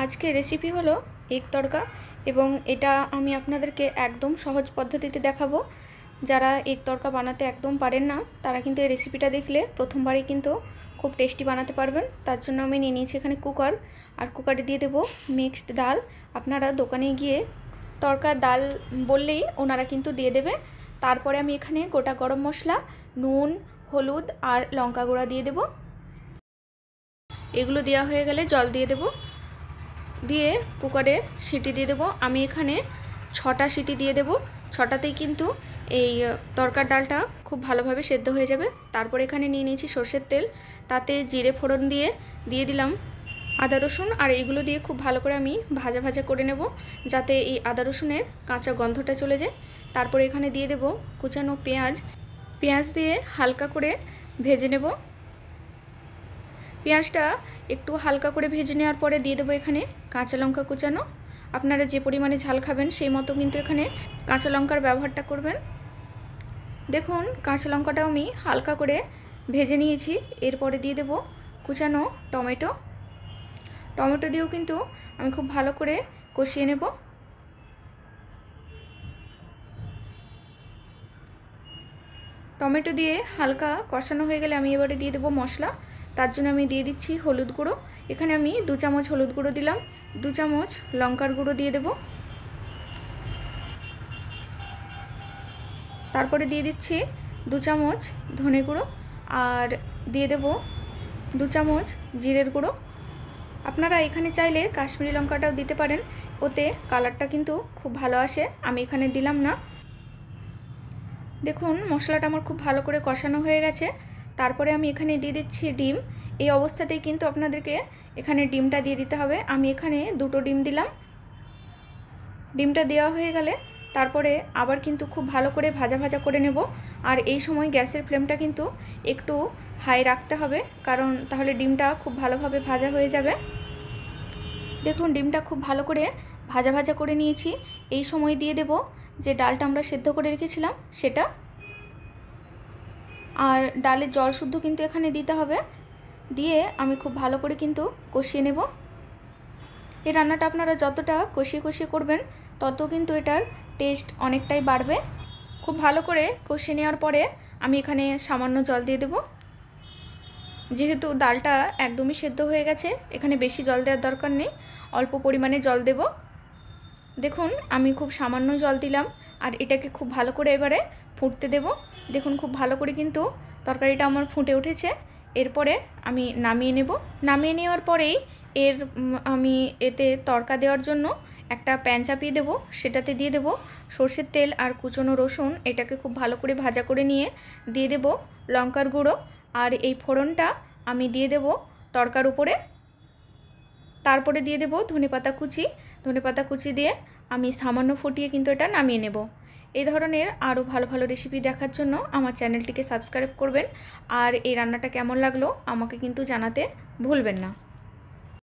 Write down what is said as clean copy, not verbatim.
আজকে রেসিপি হলো এগ তড়কা এবং এটা আমি আপনাদেরকে একদম সহজ পদ্ধতিতে দেখাবো। যারা এগ তড়কা বানাতে একদম পারেন না তারা কিন্তু এই রেসিপিটা দেখলে প্রথমবারই কিন্তু খুব টেস্টি বানাতে পারবেন। তার জন্য আমি নিয়ে নিয়েছি এখানে কুকার, আর কুকারে দিয়ে দেবো মিক্সড ডাল। আপনারা দোকানে গিয়ে তড়কা ডাল বললেই ওনারা কিন্তু দিয়ে দেবে। তারপরে আমি এখানে গোটা গরম মশলা, নুন, হলুদ আর লঙ্কা গুঁড়া দিয়ে দেবো। এগুলো দেওয়া হয়ে গেলে জল দিয়ে দেবো, দিয়ে কুকারে সিটি দিয়ে দেবো। আমি এখানে 6টা সিটি দিয়ে দেবো। 6টাতেই কিন্তু এই তড়কার ডালটা খুব ভালোভাবে সেদ্ধ হয়ে যাবে। তারপর এখানে নিয়ে নিয়েছি সর্ষের তেল, তাতে জিরে ফোড়ন দিয়ে দিলাম আদা রসুন, আর এইগুলো দিয়ে খুব ভালো করে আমি ভাজা ভাজা করে নেব, যাতে এই আদা রসুনের কাঁচা গন্ধটা চলে যায়। তারপরে এখানে দিয়ে দেব কুচানো পেঁয়াজ দিয়ে হালকা করে ভেজে নেব। পেঁয়াজটা একটু হালকা করে ভেজে নেওয়ার পরে দিয়ে দেবো এখানে কাঁচা লঙ্কা কুচানো। আপনারা যে পরিমাণে ঝাল খাবেন সেই মতো কিন্তু এখানে কাঁচা লঙ্কার ব্যবহারটা করবেন। দেখুন কাঁচা লঙ্কাটাও আমি হালকা করে ভেজে নিয়েছি। এরপরে দিয়ে দেবো কুচানো টমেটো দিয়েও কিন্তু আমি খুব ভালো করে কষিয়ে নেব। টমেটো দিয়ে হালকা কষানো হয়ে গেলে আমি এবারে দিয়ে দেবো মশলা। তার জন্য আমি দিয়ে দিচ্ছি হলুদ গুঁড়ো। এখানে আমি 2 চামচ হলুদ গুঁড়ো দিলাম, 2 চামচ লঙ্কার গুঁড়ো দিয়ে দেব। তারপরে দিয়ে দিচ্ছি 2 চামচ ধনে গুঁড়ো, আর দিয়ে দেব 2 চামচ জিরের গুঁড়ো। আপনারা এখানে চাইলে কাশ্মীরি লঙ্কাটাও দিতে পারেন, ওতে কালারটা কিন্তু খুব ভালো আসে। আমি এখানে দিলাম না। দেখুন মশলাটা আমার খুব ভালো করে কষানো হয়ে গেছে। তারপরে আমি এখানে দিয়ে দিচ্ছি ডিম। এই অবস্থাতেই কিন্তু আপনাদেরকে এখানে ডিমটা দিয়ে দিতে হবে। আমি এখানে 2টো ডিম দিলাম। ডিমটা দেওয়া হয়ে গেলে তারপরে আবার কিন্তু খুব ভালো করে ভাজা করে নেব। আর এই সময় গ্যাসের ফ্লেমটা কিন্তু একটু হাই রাখতে হবে, কারণ তাহলে ডিমটা খুব ভালোভাবে ভাজা হয়ে যাবে। দেখুন ডিমটা খুব ভালো করে ভাজা করে নিয়েছি। এই সময় দিয়ে দেব যে ডালটা আমরা সেদ্ধ করে রেখেছিলাম সেটা, আর ডালের জল শুদ্ধ কিন্তু এখানে দিতে হবে। দিয়ে আমি খুব ভালো করে কিন্তু কষিয়ে নেব। এই রান্নাটা আপনারা যতটা কষিয়ে করবেন তত কিন্তু এটার টেস্ট অনেকটাই বাড়বে। খুব ভালো করে কষিয়ে নেওয়ার পরে আমি এখানে সামান্য জল দিয়ে দেব। যেহেতু ডালটা একদমই সেদ্ধ হয়ে গেছে, এখানে বেশি জল দেওয়ার দরকার নেই, অল্প পরিমাণে জল দেব। দেখুন আমি খুব সামান্য জল দিলাম, আর এটাকে খুব ভালো করে এবারে ফুটতে দেব। দেখুন খুব ভালো করে কিন্তু তরকারিটা আমার ফুটে উঠেছে। এরপরে আমি নামিয়ে নেব। নামিয়ে নেওয়ার পরেই আমি এতে তড়কা দেওয়ার জন্য একটা প্যান চাপিয়ে দেব। সেটাতে দিয়ে দেব সর্ষের তেল আর কুচনো রসুন। এটাকে খুব ভালো করে ভাজা করে নিয়ে দিয়ে দেব লঙ্কার গুঁড়ো, আর এই ফোড়নটা আমি দিয়ে দেব তড়কার উপরে। তারপরে দিয়ে দেব ধনেপাতা কুচি দিয়ে আমি সামান্য ফুটিয়ে কিন্তু এটা নামিয়ে নেব। এই ধরনের আরও ভালো রেসিপি দেখার জন্য আমার চ্যানেলটিকে সাবস্ক্রাইব করবেন, আর এই রান্নাটা কেমন লাগলো আমাকে কিন্তু জানাতে ভুলবেন না।